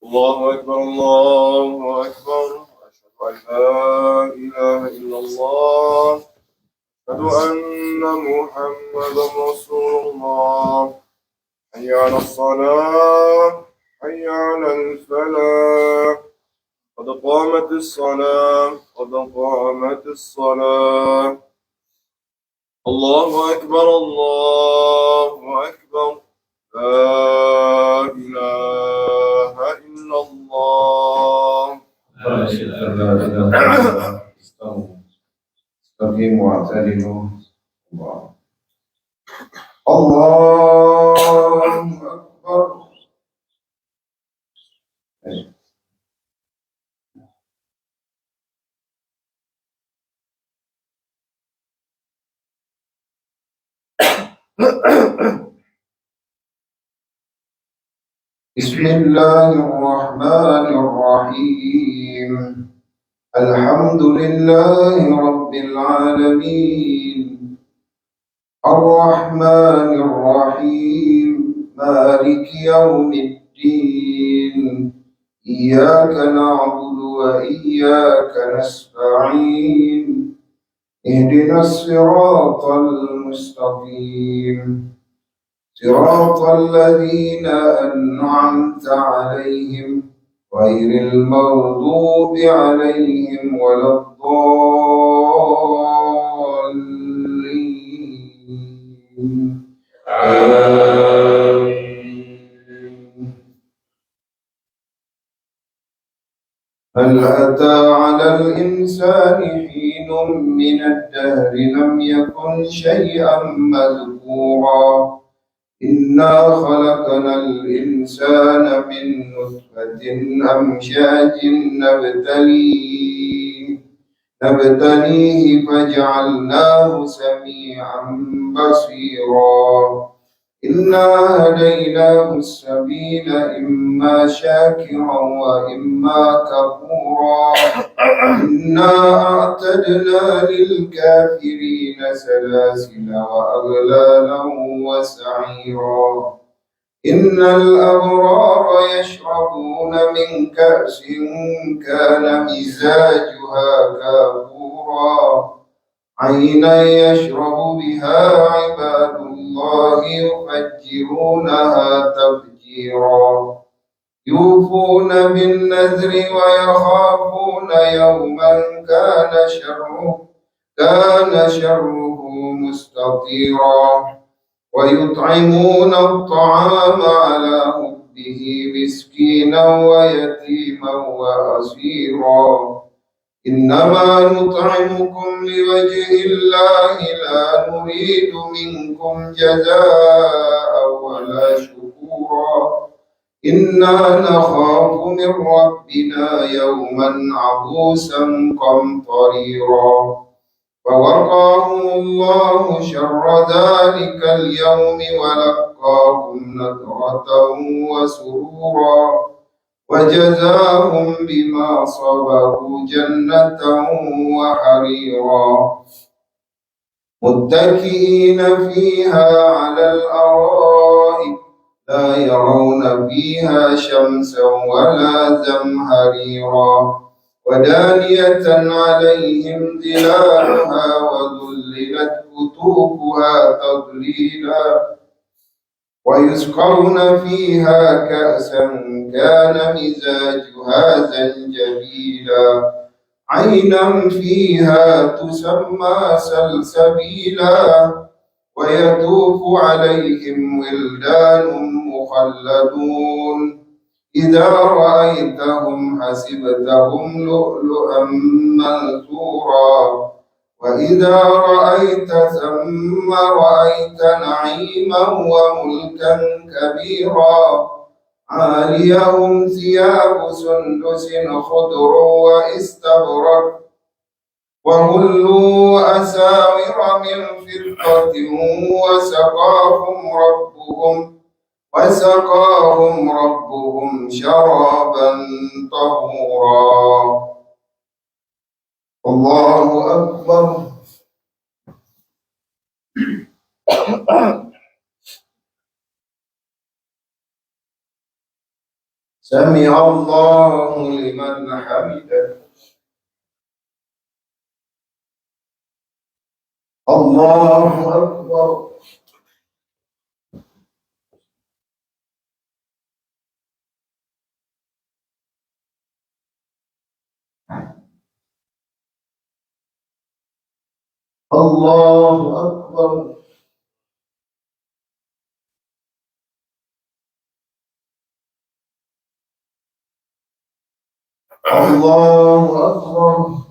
الله أكبر الله أكبر أشهد أن لا إله إلا الله أشهد أن محمدا رسول الله حي على الصلاة حي على الفلاح قد قامت الصلاة قد قامت الصلاة الله أكبر الله أكبر لا إله إلا الله لا إله إلا الله استقيموا واعتدلوا الله أكبر بسم الله الرحمن الرحيم الحمد لله رب العالمين الرحمن الرحيم مالك يوم الدين إياك نعبد وإياك نستعين اهدنا الصراط المستقيم صراط الذين أنعمت عليهم غير المغضوب عليهم ولا الضالين آمين. هل أتى على الإنسان حين من الدهر لم يكن شيئا مذكورا إنا خلقنا الإنسان من نطفة أمشاج نبتليه فجعلناه سميعا بصيرا إنا هديناه السبيل إما شاكرا وإما كفورا إنا أعتدنا للكافرين سلاسل وأغلالا وسعيرا إن الأبرار يشربون من كأس كان مزاجها كافورا عينا يشرب بها عباد الله يفجرونها تفجيرا يوفون بالنذر ويخافون يوما كان شره مستطيرا ويطعمون الطعام على حبه مسكينا ويتيما وأسيرا إنما نطعمكم لوجه الله لا نريد منكم جزاء ولا شكورا إنا نخاف من ربنا يوما عبوسا قمطريرا فوقاهم الله شر ذلك اليوم ولقاهم نضرة وسرورا وجزاهم بما صبروا جنة وحريرا متكئين فيها على الأرائك لا يرون فيها شمسا ولا زمهريرا ودانية عليهم ظلالها وذللت قطوفها تضليلا ويسقون فيها كأسا كان مزاجها زنجبيلا عينا فيها تسمى سلسبيلا ويطوف عليهم ولدان مخلدون إذا رأيتهم حسبتهم لؤلؤا منثورا وإذا رأيت ثم رأيت نعيما وملكا كبيرا عاليهم ثياب سندس خضر واستبرق وهلوا أساور من فضة وسقاهم ربهم شرابا طهورا. الله أكبر. سمع الله لمن حمده. الله أكبر. الله أكبر. الله أكبر.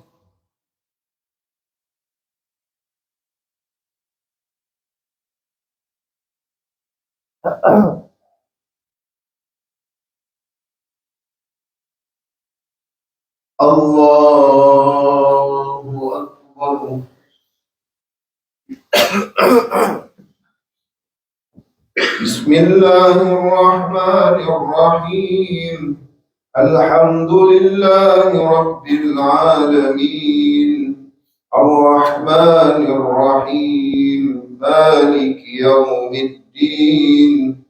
الله أكبر. بسم الله الرحمن الرحيم. الحمد لله رب العالمين الرحمن الرحيم مالك يوم الدين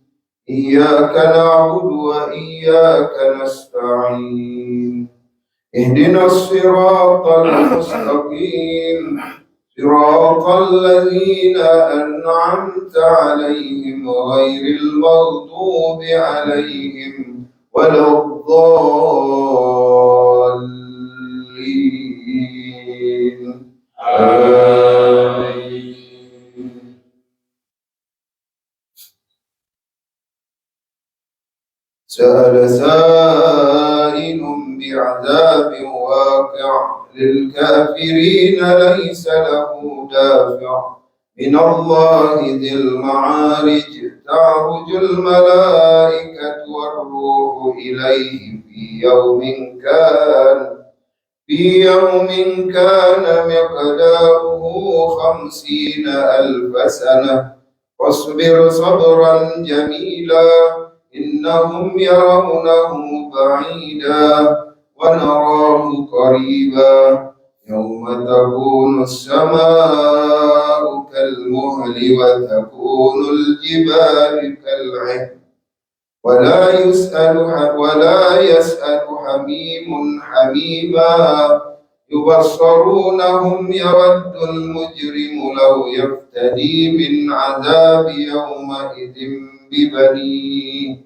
إياك نعبد وإياك نستعين اهدنا الصراط المستقيم صراط الذين أنعمت عليهم غير المغضوب عليهم ولا الضالين آمين. سأل سائل بعذاب واقع للكافرين ليس له دافع من الله ذي المعارج تعرج الملائكة والروح إليه في يوم كان مقداره 50,000 سنة واصبر صبرا جميلا إنهم يرونه بعيدا ونراه قريبا يوم تكون السماء كالمهل وتكون الجبال كالعهن ولا يسأل حميم حميما يبصرونهم يود المجرم لو يفتدي من عذاب يومئذ ببنيه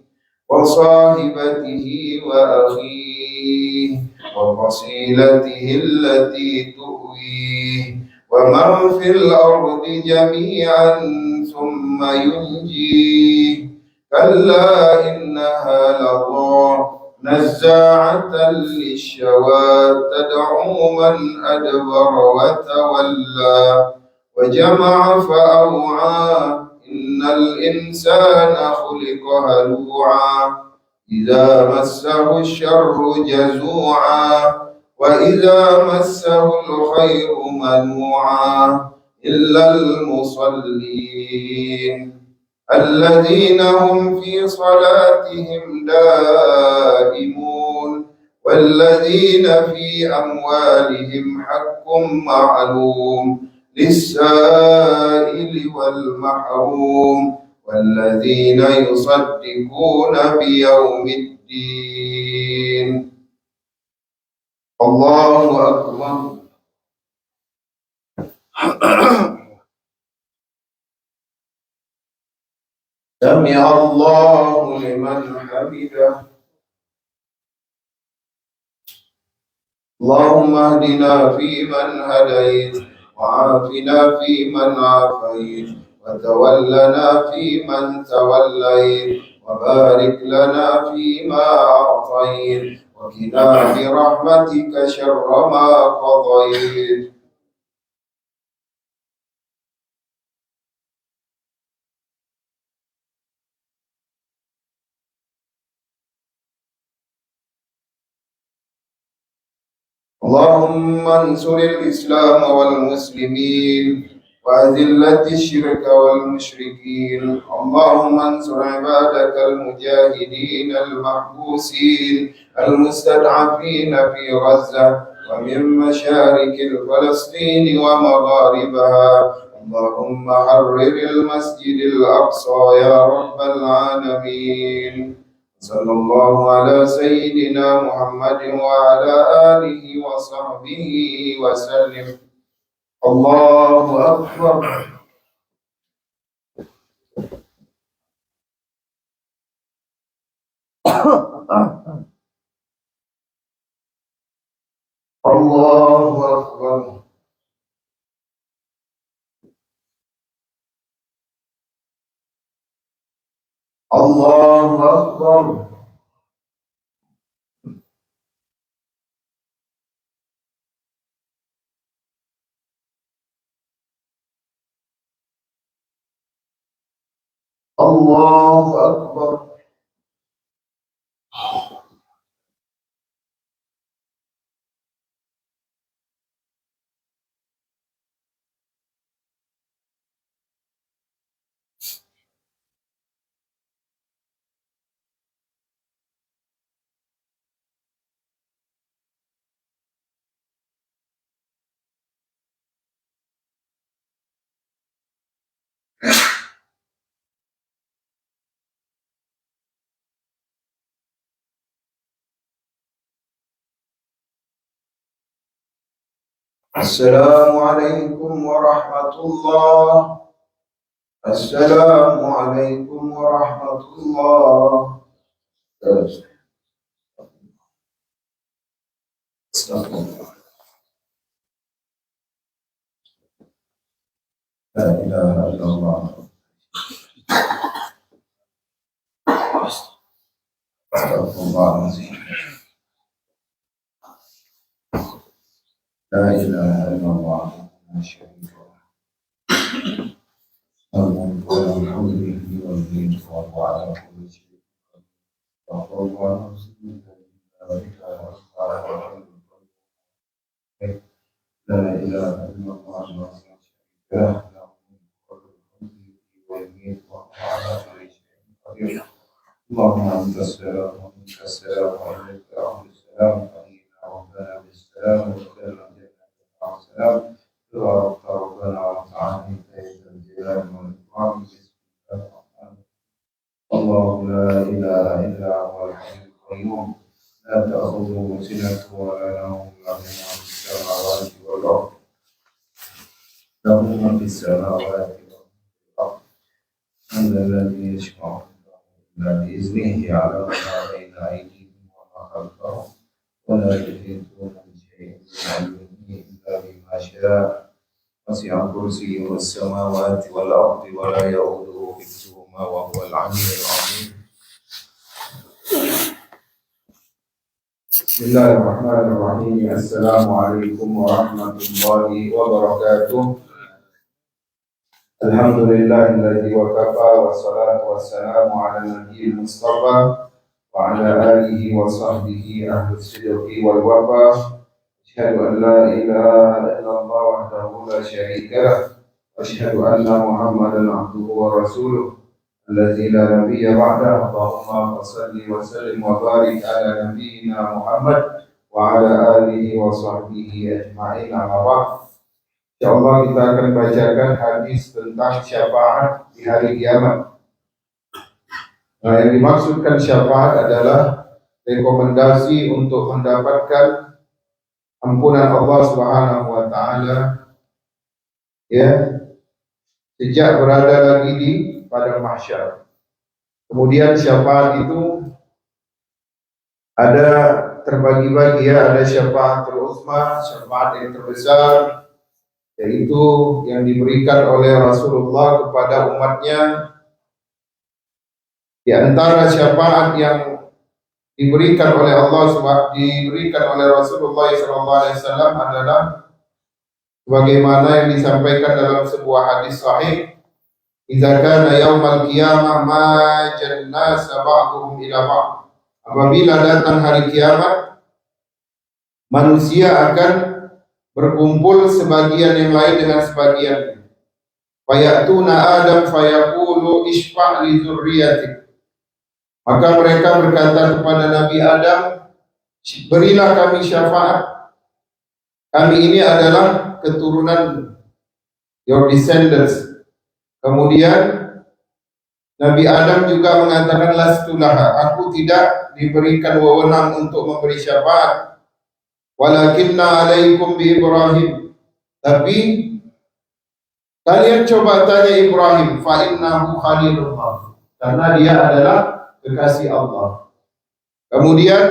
وصاحبته وأخيه وفصيلته التي تؤويه ومن في الأرض جميعا ثم ينجيه كلا إنها لظى نزاعة للشوى تدعو من أدبر وتولى وجمع فأوعى إن الإنسان خلق هلوعا إذا مسه الشر جزوعا وإذا مسه الخير منوعا إلا المصلين الذين هم في صلاتهم دائمون والذين في أموالهم حق معلوم للسائل والمحروم والذين يصدقون بيوم الدين. الله أكبر. سمع الله لمن حمده. اللهم اهدنا فيمن هديت، وعافنا فيمن عافيت، وتولنا فيمن توليت، وبارك لنا فيما أعطيت، وقنا برحمتك شر ما قضيت. اللهم انصر الإسلام والمسلمين، وأذل الشرك والمشركين. اللهم انصر عبادك المجاهدين المحبوسين المستضعفين في غزة ومن مشارق فلسطين ومغاربها. اللهم حرر المسجد الأقصى يا رب العالمين. صلى الله على سيدنا محمد وعلى آله وصحبه وسلم. الله أكبر. الله أكبر. الله أكبر. الله أكبر. السلام عليكم ورحمة الله. السلام عليكم ورحمة الله. استغفر الله. لا إله إلا الله. استغفر الله العظيم. لا إله إلا الله. لا شريك له. الملك وله الحمد والدين وهو على كل شيء قدير. استغفر الله العظيم. لا إله إلا الله. لا شريك له. له الملك والدين وهو على كل شيء قدير. اللهم أنت السلام ومنك السلام وإليك يعود السلام. حيينا ربنا بالسلام وسلم السلام. تبارك ربنا وتعالى يا ذا الجلال والإكرام. بسم الله الرحمن الرحيم. الله لا إله إلا هو الحي القيوم، لا تأخذه سنة ولا نوم، له ما في السماوات والأرض، له ما في السماوات والأرض. من ذا الذي يشفع إلا بإذنه، يعلم ما بين أيديهم وما خلفهم، ولا يحيطون بشيء من علمه إلا بما شاء. وسع كرسيه السماوات والأرض ولا يؤوده حفظهما وهو العلي العظيم. بسم الله الرحمن الرحيم. السلام عليكم ورحمة الله وبركاته. الحمد لله الذي وكفى، والصلاة والسلام على النبي المصطفى وعلى آله وصحبه أهل الصدق والوفاء. أشهد أن لا إله إلا الله وحده لا شريك له، وأشهد أن محمدا عبده ورسوله الذي لا نبي بعده. اللهم صل وسلم وبارك على نبينا محمد وعلى آله وصحبه أجمعين. أما بعد. InsyaAllah kita akan bacakan hadis tentang syafaat di hari kiamat. Nah, yang dimaksudkan syafaat adalah rekomendasi untuk mendapatkan ampunan Allah Subhanahu wa taala, ya, sejak berada lagi di padang mahsyar. Kemudian syafaat itu ada terbagi-bagi ya, ada syafaatul uzma, syafaat yang terbesar, yaitu yang diberikan oleh Rasulullah kepada umatnya. Di antara syafaat yang diberikan oleh diberikan oleh Rasulullah SAW adalah sebagaimana yang disampaikan dalam sebuah hadis sahih, "Idza kana yaumal qiyamah ma jannasa ba'dhum ila ba'd." Apabila datang hari kiamat, manusia akan berkumpul sebagian yang lain dengan sebagian. Fayatuna Adam fayaqulu ishfa' li dzurriyyatik. Maka mereka berkata kepada Nabi Adam, berilah kami syafaat. Kami ini adalah keturunan your descendants. Kemudian Nabi Adam juga mengatakan, lastulaha, aku tidak diberikan wewenang untuk memberi syafaat. Walakinna alaikum bi Ibrahim. Tapi kalian coba tanya Ibrahim, fa innahu khalilullah. Karena dia adalah kekasih Allah. Kemudian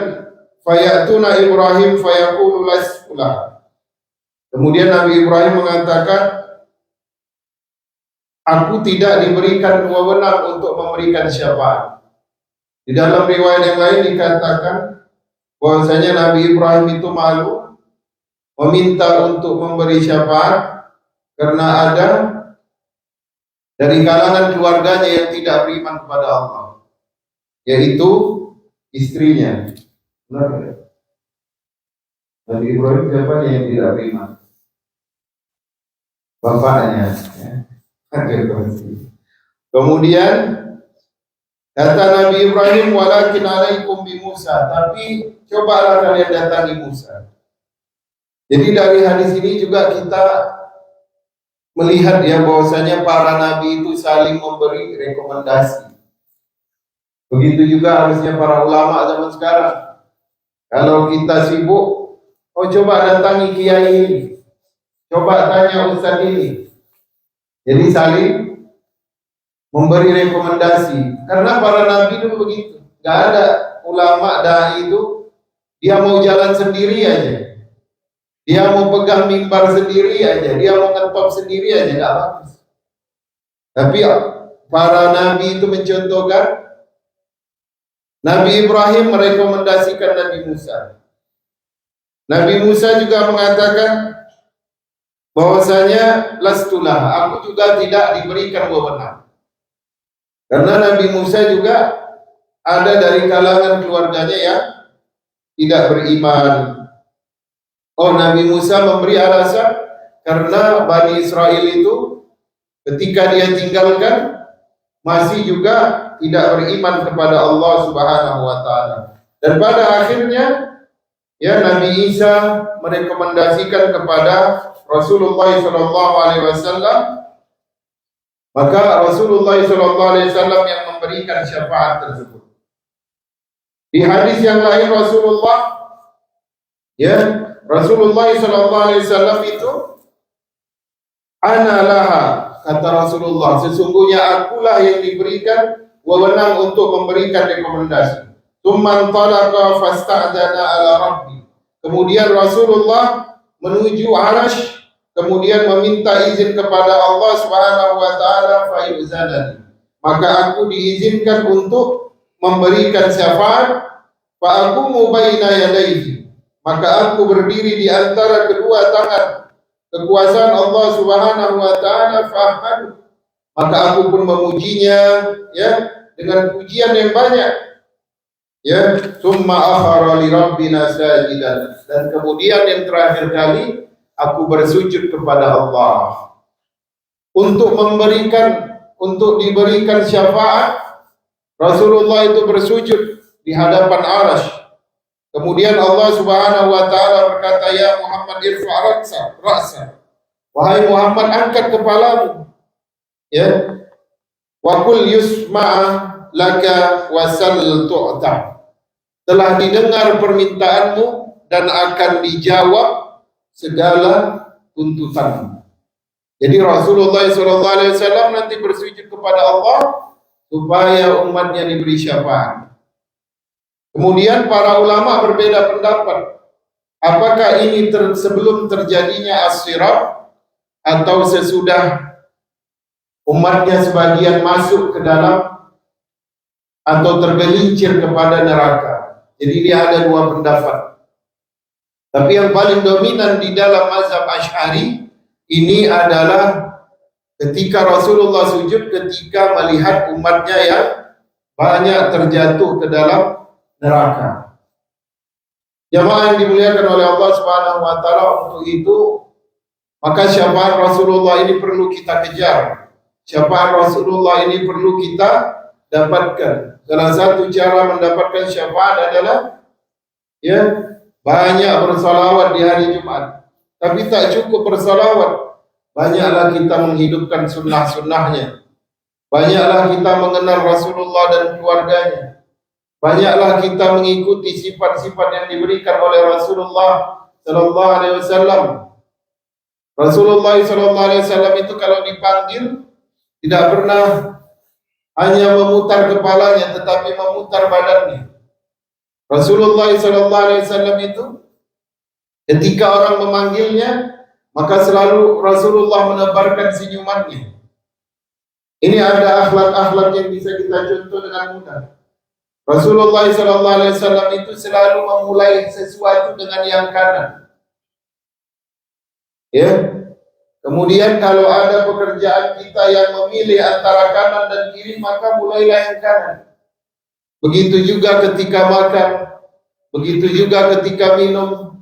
fayatuna Ibrahim fayaqulu laslah. Kemudian Nabi Ibrahim mengatakan, aku tidak diberikan wewenang untuk memberikan syafaat. Di dalam riwayat yang lain dikatakan bahwasanya Nabi Ibrahim itu malu meminta untuk memberi syafaat karena ada dari kalangan keluarganya yang tidak beriman kepada Allah, yaitu istrinya. Benar ya? Nabi Ibrahim siapa yang tidak beriman? Bapaknya. Ya. Kemudian kata Nabi Ibrahim, walakin alaikum bi Musa, tapi cobalah kalian datangi Musa. Jadi dari hadis ini juga kita melihat ya bahwasanya para nabi itu saling memberi rekomendasi. Begitu juga harusnya para ulama zaman sekarang. Kalau kita sibuk, oh coba datangi kiai ini, coba tanya ustaz ini. Jadi saling memberi rekomendasi. Karena para nabi itu begitu. Gak ada ulama dai itu dia mau jalan sendiri aja. Dia mau pegang mimbar sendiri aja. Dia mau ngetop sendiri aja, gak bagus. Tapi para nabi itu mencontohkan. Nabi Ibrahim merekomendasikan Nabi Musa. Nabi Musa juga mengatakan bahwasanya lastulah, aku juga tidak diberikan wewenang. Karena Nabi Musa juga ada dari kalangan keluarganya yang tidak beriman. Oh, Nabi Musa memberi alasan karena Bani Israel itu ketika dia tinggalkan masih juga tidak beriman kepada Allah Subhanahu wa taala. Dan pada akhirnya ya Nabi Isa merekomendasikan kepada Rasulullah SAW, maka Rasulullah SAW yang memberikan syafaat tersebut. Di hadis yang lain Rasulullah SAW itu ana laha, kata Rasulullah, sesungguhnya akulah yang diberikan wewenang untuk memberikan rekomendasi. Tsumman talaqa fasta'dana ala rabbi. Kemudian Rasulullah menuju Arash, kemudian meminta izin kepada Allah Subhanahu wa taala, fa yuzanani. Maka aku diizinkan untuk memberikan syafaat, fa aqumu baina yadayhi. Maka aku berdiri di antara kedua tangan kekuasaan Allah Subhanahu wa taala, fahad. Maka aku pun memujinya ya dengan pujian yang banyak. Ya, summa akhara li rabbina sajidan. Dan kemudian yang terakhir kali aku bersujud kepada Allah untuk diberikan syafaat. Rasulullah itu bersujud di hadapan Arash. Kemudian Allah Subhanahu wa taala berkata, ya Muhammad irfa' ra'sa. Wahai Muhammad, angkat kepalamu. Ya. Wa qul yusma'a laka wa sal tu'ta. Telah didengar permintaanmu dan akan dijawab segala tuntutanmu. Jadi Rasulullah SAW nanti bersujud kepada Allah, supaya umatnya diberi syafaat. Kemudian para ulama berbeda pendapat, apakah ini sebelum terjadinya as-sirat atau sesudah umatnya sebagian masuk ke dalam atau tergelincir kepada neraka. Jadi dia ada dua pendapat. Tapi yang paling dominan di dalam mazhab Asy'ari ini adalah ketika Rasulullah sujud ketika melihat umatnya yang banyak terjatuh ke dalam neraka. Jamaah yang dimuliakan oleh Allah Subhanahu wa taala, untuk itu maka syafaat Rasulullah ini perlu kita kejar. Syafaat Rasulullah ini perlu kita dapatkan. Salah satu cara mendapatkan syafaat adalah banyak bersalawat di hari Jumat. Tapi tak cukup bersalawat, banyaklah kita menghidupkan sunnah-sunnahnya. Banyaklah kita mengenal Rasulullah dan keluarganya. Banyaklah kita mengikuti sifat-sifat yang diberikan oleh Rasulullah sallallahu alaihi wasallam. Rasulullah sallallahu alaihi wasallam itu kalau dipanggil tidak pernah hanya memutar kepalanya, tetapi memutar badannya. Rasulullah sallallahu alaihi wasallam itu ketika orang memanggilnya, maka selalu Rasulullah menebarkan senyumannya. Ini ada akhlak-akhlak yang bisa kita contoh dengan mudah. Rasulullah sallallahu alaihi wasallam itu selalu memulai sesuatu dengan yang kanan. Kemudian kalau ada pekerjaan kita yang memilih antara kanan dan kiri, maka mulailah yang kanan. Begitu juga ketika makan, begitu juga ketika minum.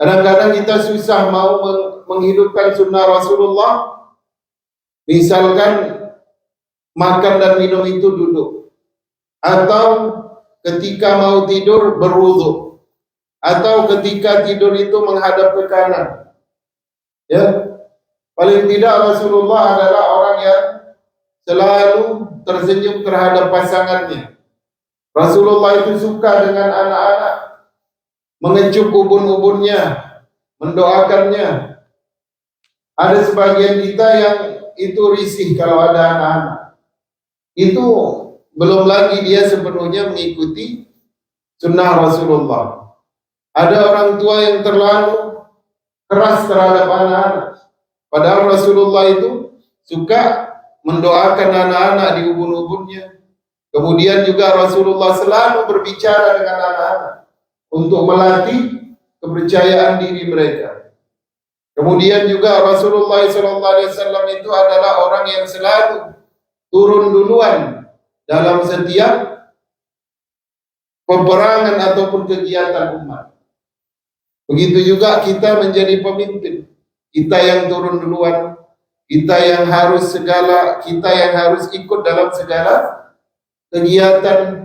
Kadang-kadang kita susah mau menghidupkan sunnah Rasulullah. Misalkan makan dan minum itu duduk. Atau ketika mau tidur berwudu, atau ketika tidur itu menghadap ke kanan. Paling tidak Rasulullah adalah orang yang selalu tersenyum terhadap pasangannya. Rasulullah itu suka dengan anak-anak, mengecup ubun-ubunnya, mendoakannya. Ada sebagian kita yang itu risih kalau ada anak-anak. Itu belum lagi dia sepenuhnya mengikuti sunnah Rasulullah. Ada orang tua yang terlalu keras terhadap anak-anak. Padahal Rasulullah itu suka mendoakan anak-anak di ubun-ubunnya. Kemudian juga Rasulullah selalu berbicara dengan anak-anak untuk melatih kepercayaan diri mereka. Kemudian juga Rasulullah SAW itu adalah orang yang selalu turun duluan dalam setiap peperangan ataupun kegiatan umat. Begitu juga kita menjadi pemimpin, kita yang turun duluan, kita yang harus ikut dalam segala kegiatan.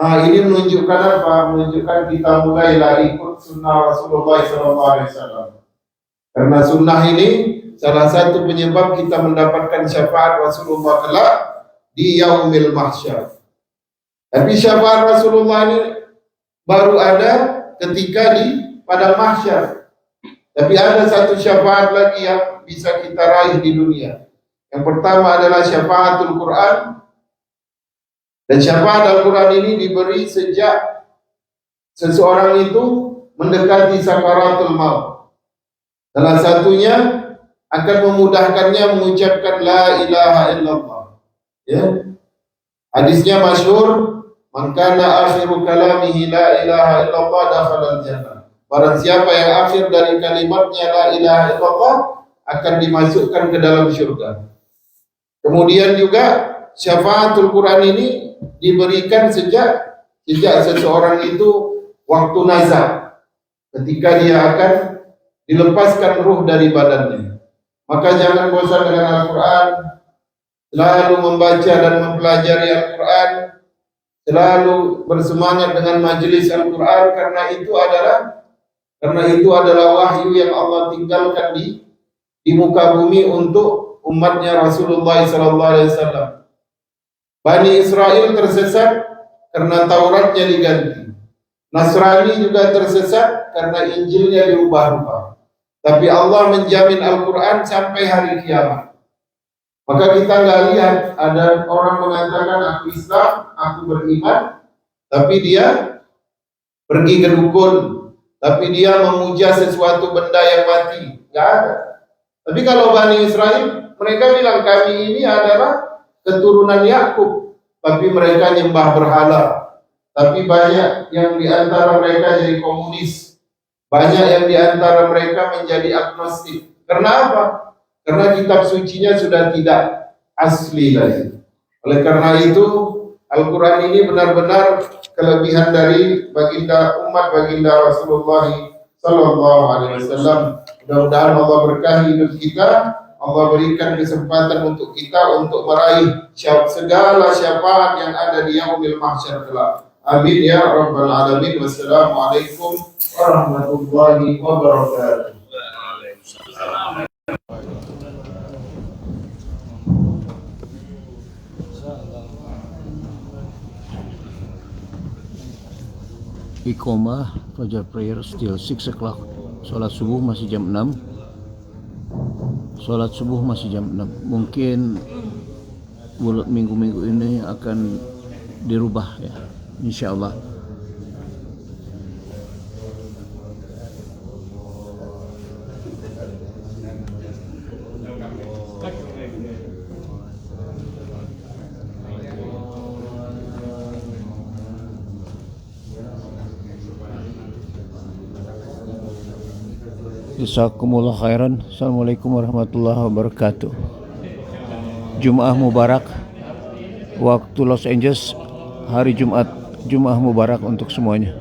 Ini menunjukkan apa? Menunjukkan kita mulailah ikut sunnah Rasulullah SAW. Karena sunnah ini salah satu penyebab kita mendapatkan syafaat Rasulullah kelak di yaumil mahsyar. Tapi syafaat Rasulullah ini baru ada ketika di padang mahsyar. Tapi ada satu syafaat lagi yang bisa kita raih di dunia. Yang pertama adalah syafaatul Quran. Dan syafaat Al-Quran ini diberi sejak seseorang itu mendekati sakaratul maut. Salah satunya akan memudahkannya mengucapkan la ilaha illallah. Hadisnya masyhur, man kana akhiru kalamihi la ilaha illallah dakhala al-jannah. Barang siapa yang akhir dari kalimatnya la ilaha illallah akan dimasukkan ke dalam syurga. Kemudian juga syafaatul Quran ini diberikan sejak seseorang itu waktu nazar, ketika dia akan dilepaskan ruh dari badannya. Maka jangan bosan dengan Al-Quran, selalu membaca dan mempelajari Al-Quran, selalu bersemangat dengan majelis Al-Quran, karena itu adalah wahyu yang Allah tinggalkan di muka bumi untuk umatnya Rasulullah SAW. Bani Israel tersesat karena Tauratnya diganti. Nasrani juga tersesat karena Injilnya dirubah-rubah. Tapi Allah menjamin Al-Quran sampai hari kiamat. Maka kita nggak lihat ada orang mengatakan aku Islam, aku beriman, tapi dia pergi ke dukun, tapi dia memuja sesuatu benda yang mati. Nggak ada. Tapi kalau Bani Israel, mereka bilang kami ini adalah keturunan Yakub, tapi mereka nyembah berhala. Tapi banyak yang di antara mereka jadi komunis, banyak yang di antara mereka menjadi agnostik. Karena apa? Karena kitab sucinya sudah tidak asli lagi. Oleh karena itu, Al-Quran ini benar-benar kelebihan dari umat baginda Rasulullah Sallallahu Alaihi Wasallam. Mudah-mudahan Allah berkahi hidup kita, Allah berikan kesempatan untuk kita untuk meraih segala syafaat yang ada di yaumil mahsyar kelak. Amin ya rabbal alamin. Wassalamualaikum warahmatullahi wabarakatuh. Iqomah Fajar prayer still 6 o'clock. Sholat subuh masih jam 6. Sholat subuh masih jam 6. Mungkin minggu-minggu ini akan dirubah ya, insyaallah. Jazakumullah khairan. Assalamualaikum warahmatullahi wabarakatuh. Jumat Mubarak. Waktu Los Angeles hari Jumat. Jumat Mubarak untuk semuanya.